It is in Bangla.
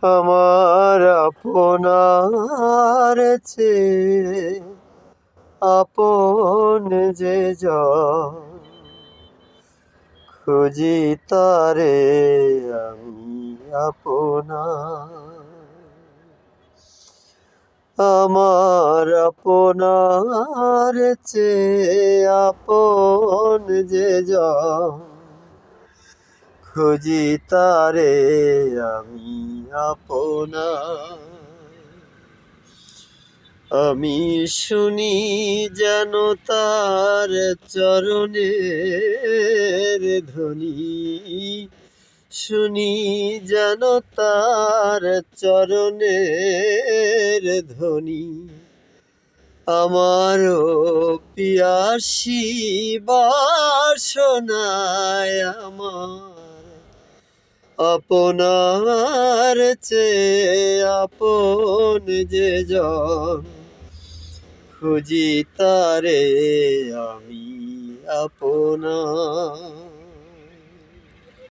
আমার আপনার চেয়ে আপন যে জন, খুঁজি তারে আমি আপনার। আমার আপনার চেয়ে আপন যে জন, খুঁজি তারে আমি আপনার। আমি শুনি যেন তার চরণের ধ্বনি, শুনি যেন তার চরণের ধ্বনি। আমারও পিয়াসী বাসনায় আমার আপনার চেয়ে আপন যে জন, খুঁজি তারে আমি আপনার।